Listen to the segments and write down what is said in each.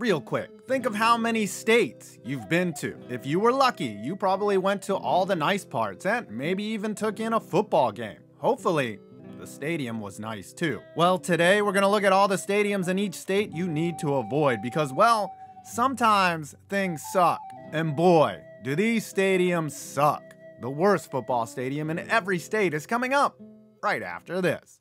Real quick, think of how many states you've been to. If you were lucky, you probably went to all the nice parts and maybe even took in a football game. Hopefully, the stadium was nice too. Well, today we're gonna look at all the stadiums in each state you need to avoid because, well, sometimes things suck. And boy, do these stadiums suck. The worst football stadium in every state is coming up right after this.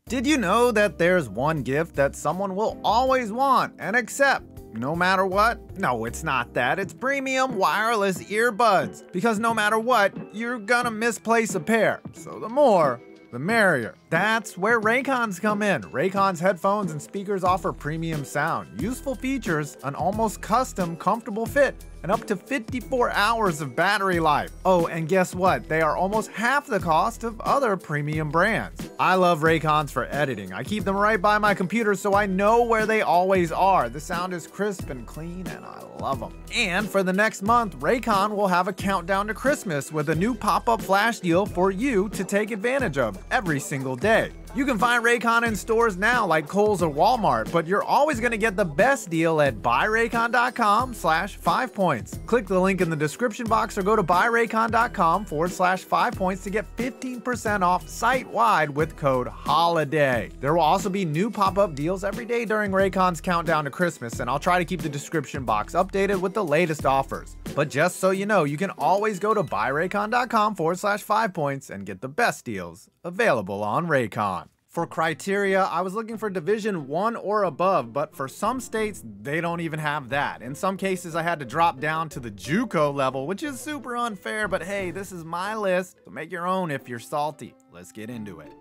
Did you know that there's one gift that someone will always want and accept, no matter what? No, it's not that. It's premium wireless earbuds. Because no matter what, you're gonna misplace a pair. So the more, the merrier. That's where Raycons come in. Raycons headphones and speakers offer premium sound, useful features, an almost custom, comfortable fit, and up to 54 hours of battery life. Oh, and guess what? They are almost half the cost of other premium brands. I love Raycons for editing. I keep them right by my computer so I know where they always are. The sound is crisp and clean and I love them. And for the next month, Raycon will have a countdown to Christmas with a new pop-up flash deal for you to take advantage of every single day. You can find Raycon in stores now like Kohl's or Walmart, but you're always going to get the best deal at buyraycon.com/5points. Click the link in the description box or go to buyraycon.com/5points to get 15% off site-wide with code HOLIDAY. There will also be new pop-up deals every day during Raycon's countdown to Christmas, and I'll try to keep the description box updated with the latest offers. But just so you know, you can always go to buyraycon.com/5points and get the best deals available on Raycon. For criteria, I was looking for Division 1 or above, but for some states, they don't even have that. In some cases, I had to drop down to the JUCO level, which is super unfair, but hey, this is my list, so make your own if you're salty. Let's get into it.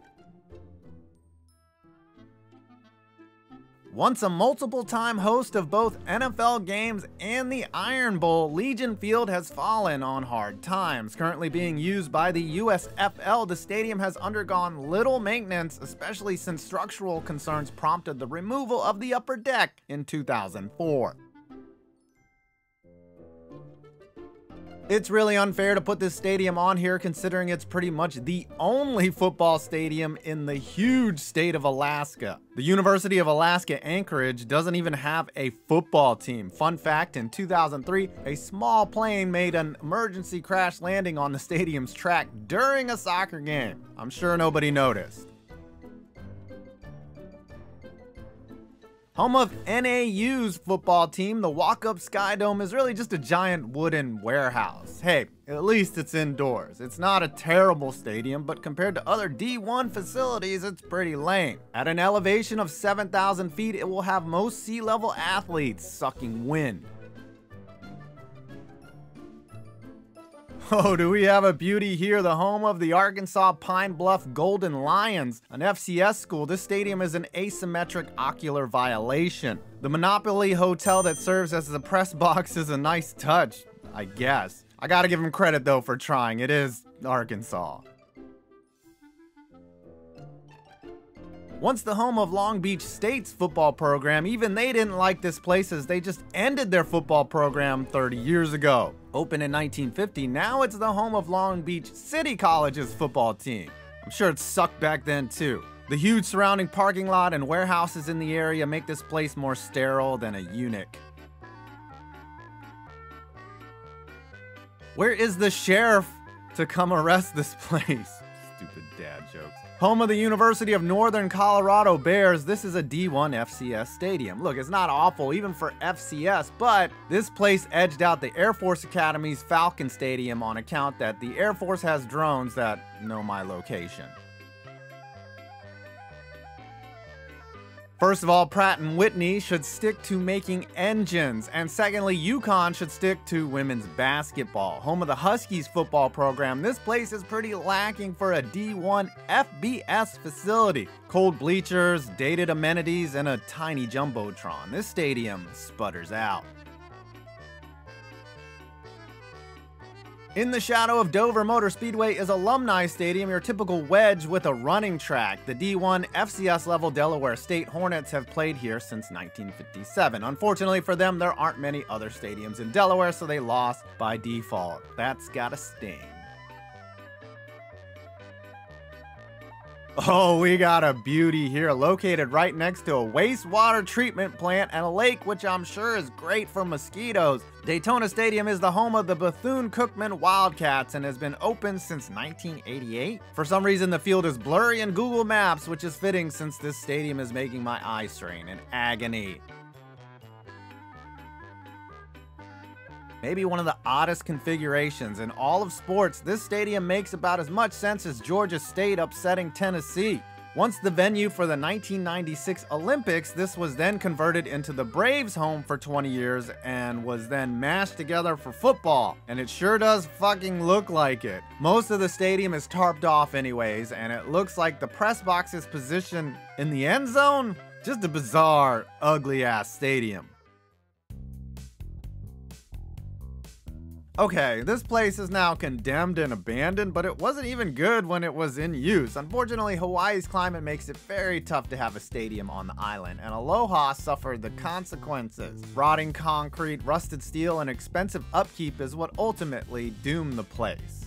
Once a multiple-time host of both NFL games and the Iron Bowl, Legion Field has fallen on hard times. Currently being used by the USFL, the stadium has undergone little maintenance, especially since structural concerns prompted the removal of the upper deck in 2004. It's really unfair to put this stadium on here considering it's pretty much the only football stadium in the huge state of Alaska. The University of Alaska Anchorage doesn't even have a football team. Fun fact, in 2003, a small plane made an emergency crash landing on the stadium's track during a soccer game. I'm sure nobody noticed. Home of NAU's football team, the Walkup Skydome is really just a giant wooden warehouse. Hey, at least it's indoors. It's not a terrible stadium, but compared to other D1 facilities, it's pretty lame. At an elevation of 7,000 feet, it will have most sea-level athletes sucking wind. Oh, do we have a beauty here, the home of the Arkansas Pine Bluff Golden Lions, an FCS school. This stadium is an asymmetric ocular violation. The Monopoly Hotel that serves as the press box is a nice touch, I guess. I gotta give them credit though for trying. It is Arkansas. Once the home of Long Beach State's football program, even they didn't like this place as they just ended their football program 30 years ago. Opened in 1950, now it's the home of Long Beach City College's football team. I'm sure it sucked back then too. The huge surrounding parking lot and warehouses in the area make this place more sterile than a eunuch. Where is the sheriff to come arrest this place? Stupid dad jokes. Home of the University of Northern Colorado Bears, this is a D1 FCS stadium. Look, it's not awful even for FCS, but this place edged out the Air Force Academy's Falcon Stadium on account that the Air Force has drones that know my location. First of all, Pratt & Whitney should stick to making engines, and secondly, UConn should stick to women's basketball. Home of the Huskies football program, this place is pretty lacking for a D1 FBS facility. Cold bleachers, dated amenities, and a tiny jumbotron. This stadium sputters out. In the shadow of Dover Motor Speedway is Alumni Stadium, your typical wedge with a running track. The D1 FCS level Delaware State Hornets have played here since 1957. Unfortunately for them, there aren't many other stadiums in Delaware, so they lost by default. That's gotta sting. Oh, we got a beauty here, located right next to a wastewater treatment plant and a lake, which I'm sure is great for mosquitoes. Daytona Stadium is the home of the Bethune-Cookman Wildcats and has been open since 1988. For some reason, the field is blurry in Google Maps, which is fitting since this stadium is making my eyes strain in agony. Maybe one of the oddest configurations in all of sports, this stadium makes about as much sense as Georgia State upsetting Tennessee. Once the venue for the 1996 Olympics, this was then converted into the Braves' home for 20 years and was then mashed together for football. And it sure does fucking look like it. Most of the stadium is tarped off anyways, and it looks like the press box is positioned in the end zone. Just a bizarre, ugly-ass stadium. Okay, this place is now condemned and abandoned, but it wasn't even good when it was in use. Unfortunately, Hawaii's climate makes it very tough to have a stadium on the island, and Aloha suffered the consequences. Rotting concrete, rusted steel, and expensive upkeep is what ultimately doomed the place.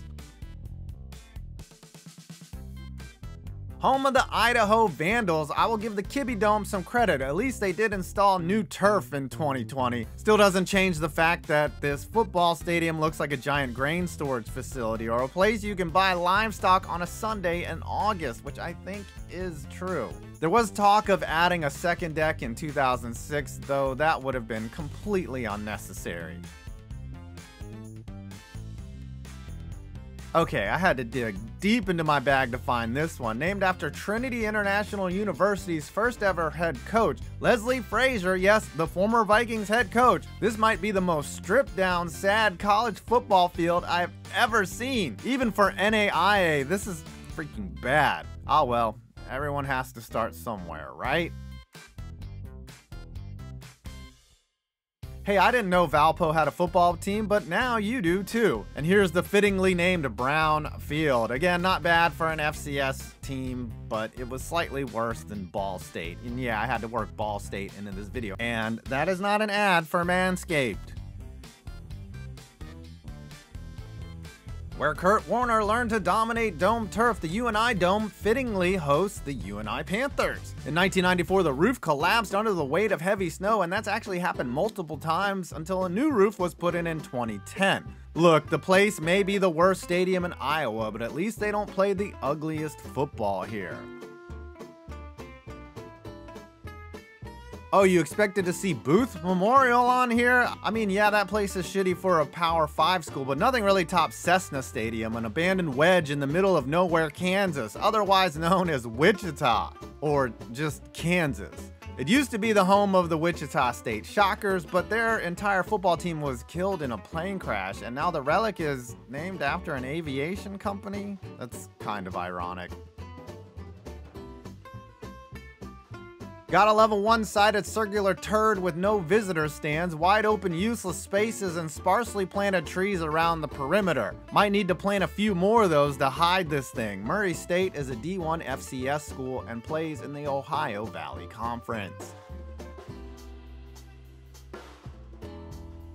Home of the Idaho Vandals, I will give the Kibbe Dome some credit. At least they did install new turf in 2020. Still doesn't change the fact that this football stadium looks like a giant grain storage facility or a place you can buy livestock on a Sunday in August, which I think is true. There was talk of adding a second deck in 2006, though that would have been completely unnecessary. Okay, I had to dig deep into my bag to find this one. Named after Trinity International University's first ever head coach, Leslie Frazier, yes, the former Vikings head coach. This might be the most stripped down, sad college football field I've ever seen. Even for NAIA, this is freaking bad. Ah well, everyone has to start somewhere, right? Hey, I didn't know Valpo had a football team, but now you do too. And here's the fittingly named Brown Field. Again, not bad for an FCS team, but it was slightly worse than Ball State. And yeah, I had to work Ball State into this video. And that is not an ad for Manscaped. Where Kurt Warner learned to dominate dome turf, the UNI Dome fittingly hosts the UNI Panthers. In 1994, the roof collapsed under the weight of heavy snow, and that's actually happened multiple times until a new roof was put in 2010. Look, the place may be the worst stadium in Iowa, but at least they don't play the ugliest football here. Oh, you expected to see Booth Memorial on here? I mean, yeah, that place is shitty for a Power 5 school, but nothing really tops Cessna Stadium, an abandoned wedge in the middle of nowhere, Kansas, otherwise known as Wichita, or just Kansas. It used to be the home of the Wichita State Shockers, but their entire football team was killed in a plane crash, and now the relic is named after an aviation company? That's kind of ironic. Gotta love a one-sided circular turd with no visitor stands, wide open useless spaces, and sparsely planted trees around the perimeter. Might need to plant a few more of those to hide this thing. Murray State is a D1 FCS school and plays in the Ohio Valley Conference.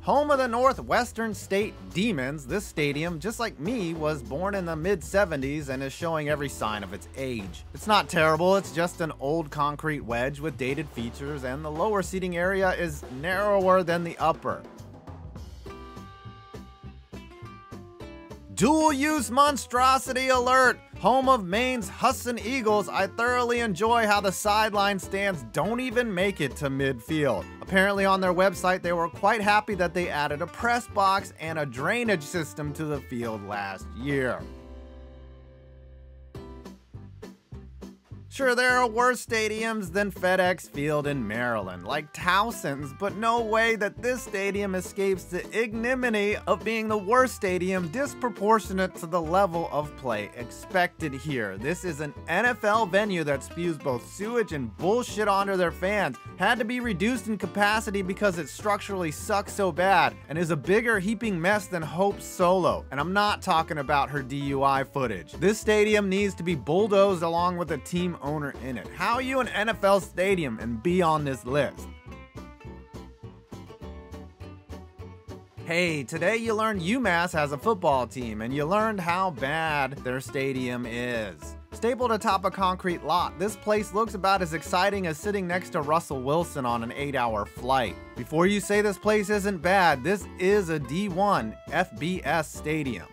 Home of the Northwestern State Demons, this stadium, just like me, was born in the mid-70s and is showing every sign of its age. It's not terrible, it's just an old concrete wedge with dated features, and the lower seating area is narrower than the upper. Dual-use monstrosity alert! Home of Maine's Husson Eagles, I thoroughly enjoy how the sideline stands don't even make it to midfield. Apparently on their website, they were quite happy that they added a press box and a drainage system to the field last year. Sure, there are worse stadiums than FedEx Field in Maryland, like Towson's, but no way that this stadium escapes the ignominy of being the worst stadium disproportionate to the level of play expected here. This is an NFL venue that spews both sewage and bullshit onto their fans, had to be reduced in capacity because it structurally sucks so bad, and is a bigger heaping mess than Hope Solo. And I'm not talking about her DUI footage. This stadium needs to be bulldozed along with a team owner in it. How are you an NFL stadium and be on this list? Hey, today you learned UMass has a football team and you learned how bad their stadium is. Stapled atop a concrete lot, this place looks about as exciting as sitting next to Russell Wilson on an 8-hour flight. Before you say this place isn't bad, this is a D1 FBS stadium.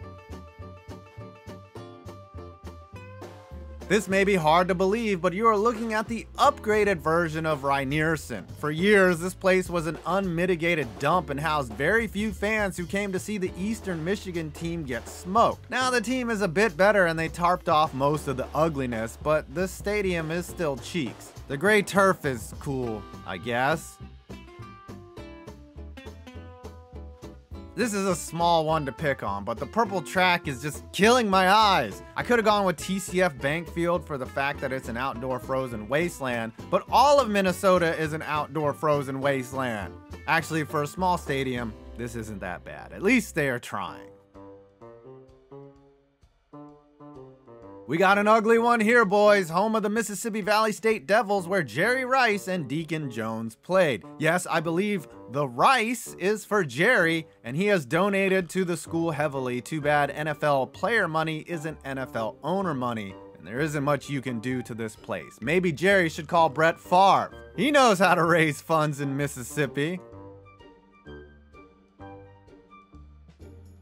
This may be hard to believe, but you are looking at the upgraded version of Rynearson. For years, this place was an unmitigated dump and housed very few fans who came to see the Eastern Michigan team get smoked. Now the team is a bit better and they tarped off most of the ugliness, but this stadium is still cheeks. The gray turf is cool, I guess. This is a small one to pick on, but the purple track is just killing my eyes. I could have gone with TCF Bank Field for the fact that it's an outdoor frozen wasteland, but all of Minnesota is an outdoor frozen wasteland. Actually, for a small stadium, this isn't that bad. At least they are trying. We got an ugly one here, boys. Home of the Mississippi Valley State Devils, where Jerry Rice and Deacon Jones played. Yes, I believe the Rice is for Jerry, and he has donated to the school heavily. Too bad NFL player money isn't NFL owner money, and there isn't much you can do to this place. Maybe Jerry should call Brett Favre. He knows how to raise funds in Mississippi.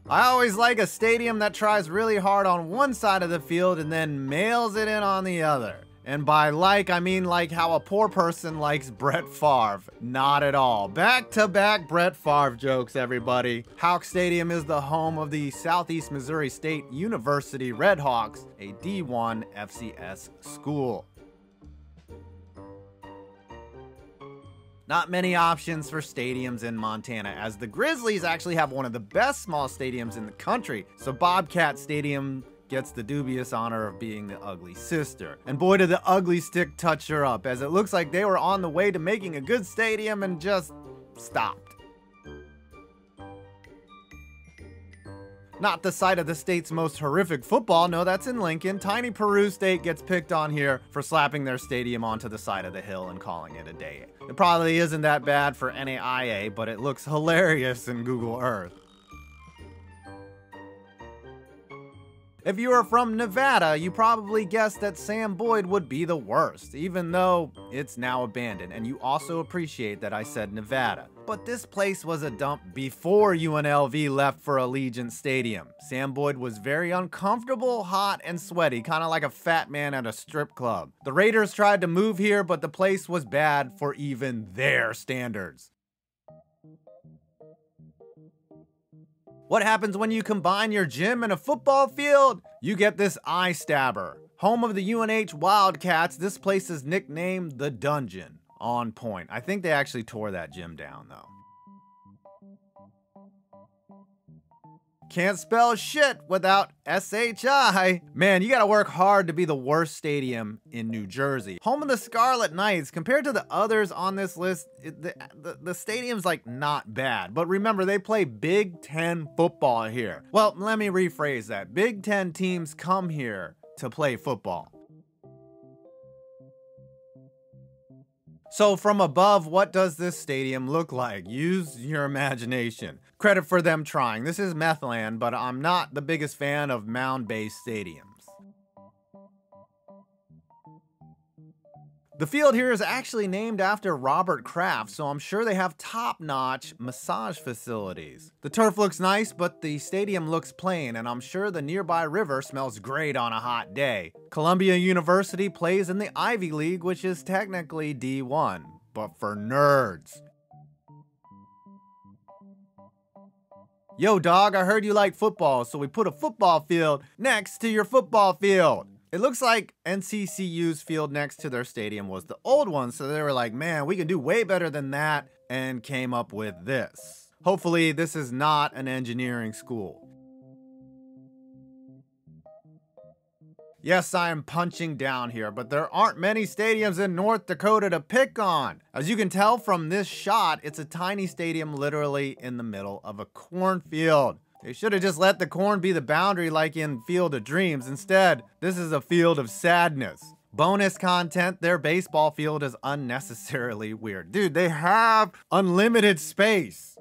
I always like a stadium that tries really hard on one side of the field and then mails it in on the other. And by like, I mean like how a poor person likes Brett Favre. Not at all. Back-to-back Brett Favre jokes, everybody. Houck Stadium is the home of the Southeast Missouri State University Redhawks, a D1 FCS school. Not many options for stadiums in Montana, as the Grizzlies actually have one of the best small stadiums in the country, so Bobcat Stadium gets the dubious honor of being the ugly sister. And boy did the ugly stick touch her up, as it looks like they were on the way to making a good stadium and just stopped. Not the site of the state's most horrific football, no, that's in Lincoln. Tiny Peru State gets picked on here for slapping their stadium onto the side of the hill and calling it a day. It probably isn't that bad for NAIA, but it looks hilarious in Google Earth. If you are from Nevada, you probably guessed that Sam Boyd would be the worst, even though it's now abandoned, and you also appreciate that I said Nevada. But this place was a dump before UNLV left for Allegiant Stadium. Sam Boyd was very uncomfortable, hot, and sweaty, kind of like a fat man at a strip club. The Raiders tried to move here, but the place was bad for even their standards. What happens when you combine your gym and a football field? You get this eye stabber. Home of the UNH Wildcats, this place is nicknamed The Dungeon. On point. I think they actually tore that gym down, though. Can't spell shit without SHI. Man, you gotta work hard to be the worst stadium in New Jersey. Home of the Scarlet Knights. Compared to the others on this list, the stadium's like not bad. But remember, they play Big Ten football here. Well, let me rephrase that. Big Ten teams come here to play football. So from above, what does this stadium look like? Use your imagination. Credit for them trying. This is Methland, but I'm not the biggest fan of mound-based stadiums. The field here is actually named after Robert Kraft, so I'm sure they have top-notch massage facilities. The turf looks nice, but the stadium looks plain, and I'm sure the nearby river smells great on a hot day. Columbia University plays in the Ivy League, which is technically D1, but for nerds. Yo dog, I heard you like football, so we put a football field next to your football field. It looks like NCCU's field next to their stadium was the old one, so they were like, man, we can do way better than that, and came up with this. Hopefully, this is not an engineering school. Yes, I am punching down here, but there aren't many stadiums in North Dakota to pick on. As you can tell from this shot, it's a tiny stadium literally in the middle of a cornfield. They should have just let the corn be the boundary like in Field of Dreams. Instead, this is a field of sadness. Bonus content, their baseball field is unnecessarily weird. Dude, they have unlimited space.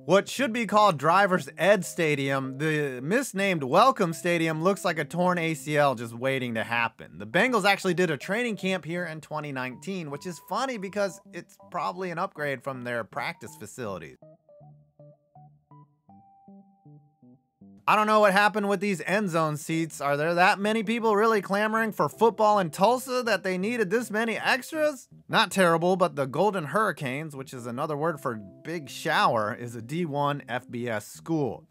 What should be called Driver's Ed Stadium, the misnamed Welcome Stadium, looks like a torn ACL just waiting to happen. The Bengals actually did a training camp here in 2019, which is funny because it's probably an upgrade from their practice facilities. I don't know what happened with these end zone seats. Are there that many people really clamoring for football in Tulsa that they needed this many extras? Not terrible, but the Golden Hurricanes, which is another word for big shower, is a D1 FBS school.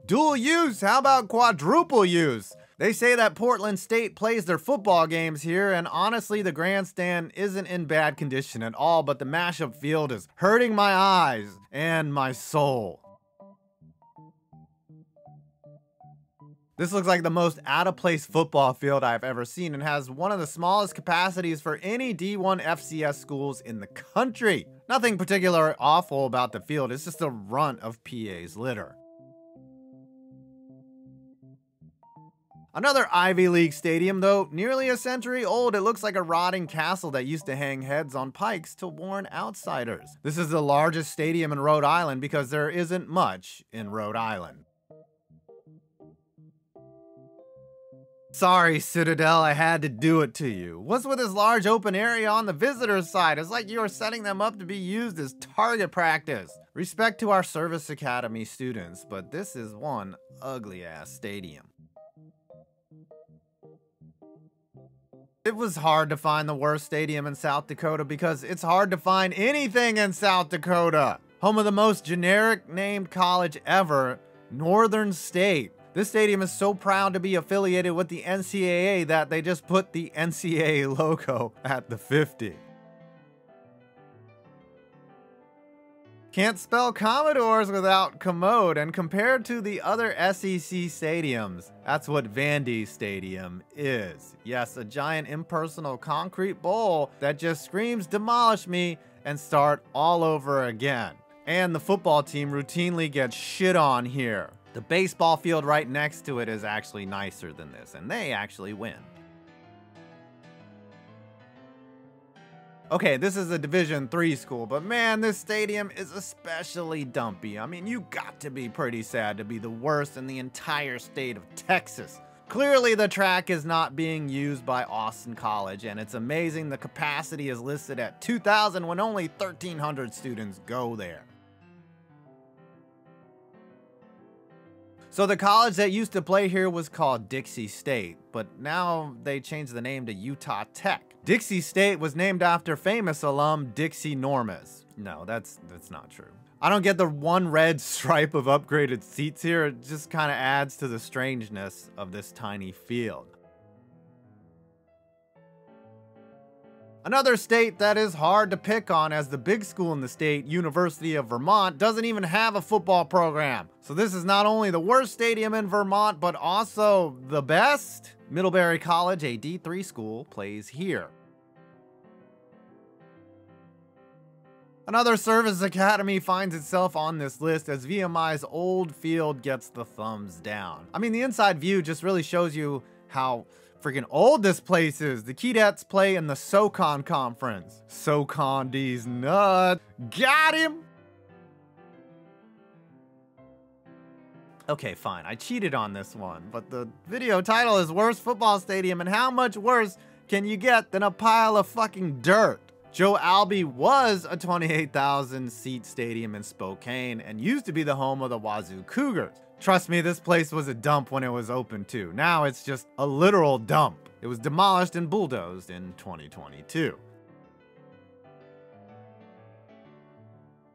Dual use? How about quadruple use? They say that Portland State plays their football games here, and honestly, the grandstand isn't in bad condition at all, but the mashup field is hurting my eyes and my soul. This looks like the most out-of-place football field I've ever seen and has one of the smallest capacities for any D1 FCS schools in the country. Nothing particularly awful about the field, it's just a runt of PA's litter. Another Ivy League stadium, though nearly a century old, it looks like a rotting castle that used to hang heads on pikes to warn outsiders. This is the largest stadium in Rhode Island because there isn't much in Rhode Island. Sorry, Citadel, I had to do it to you. What's with this large open area on the visitor's side? It's like you are setting them up to be used as target practice. Respect to our Service Academy students, but this is one ugly-ass stadium. It was hard to find the worst stadium in South Dakota because it's hard to find anything in South Dakota. Home of the most generic named college ever, Northern State. This stadium is so proud to be affiliated with the NCAA that they just put the NCAA logo at the 50. Can't spell Commodores without commode, and compared to the other SEC stadiums, that's what Vandy Stadium is. Yes, a giant impersonal concrete bowl that just screams demolish me and start all over again. And the football team routinely gets shit on here. The baseball field right next to it is actually nicer than this, and they actually win. Okay, this is a Division III school, but man, this stadium is especially dumpy. I mean, you got to be pretty sad to be the worst in the entire state of Texas. Clearly, the track is not being used by Austin College, and it's amazing the capacity is listed at 2,000 when only 1,300 students go there. So the college that used to play here was called Dixie State, but now they changed the name to Utah Tech. Dixie State was named after famous alum Dixie Normus. No, that's not true. I don't get the one red stripe of upgraded seats here. It just kind of adds to the strangeness of this tiny field. Another state that is hard to pick on as the big school in the state, University of Vermont, doesn't even have a football program. So this is not only the worst stadium in Vermont, but also the best. Middlebury College, a D3 school, plays here. Another Service Academy finds itself on this list as VMI's old field gets the thumbs down. I mean, the inside view just really shows you how freaking old this place is. The Keydets play in the SoCon conference. SoCon these nuts. Got him! Okay, fine, I cheated on this one, but the video title is Worst Football Stadium, and how much worse can you get than a pile of fucking dirt? Joe Albee was a 28,000 seat stadium in Spokane and used to be the home of the Wazoo Cougars. Trust me, this place was a dump when it was open too. Now it's just a literal dump. It was demolished and bulldozed in 2022.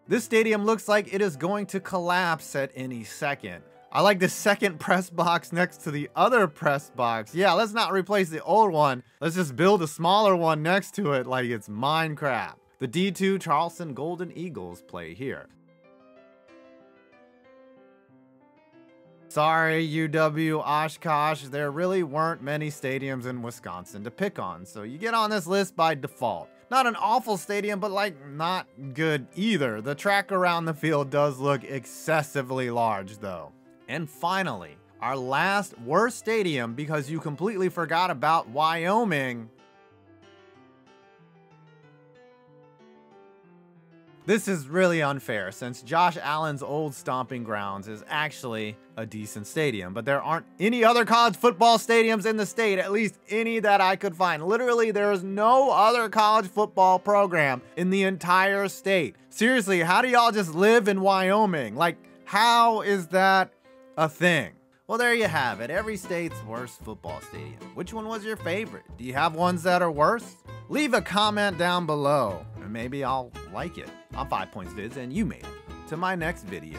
This stadium looks like it is going to collapse at any second. I like the second press box next to the other press box. Yeah, let's not replace the old one. Let's just build a smaller one next to it like it's Minecraft. The D2 Charleston Golden Eagles play here. Sorry, UW Oshkosh, there really weren't many stadiums in Wisconsin to pick on, so you get on this list by default. Not an awful stadium, but like not good either. The track around the field does look excessively large though. And finally, our last worst stadium because you completely forgot about Wyoming. This is really unfair since Josh Allen's old stomping grounds is actually a decent stadium, but there aren't any other college football stadiums in the state, at least any that I could find. Literally, there is no other college football program in the entire state. Seriously, how do y'all just live in Wyoming? Like, how is that a thing? Well, there you have it, every state's worst football stadium. Which one was your favorite? Do you have ones that are worse? Leave a comment down below, and maybe I'll like it. I'm 5 Points Vids, and you made it to my next video.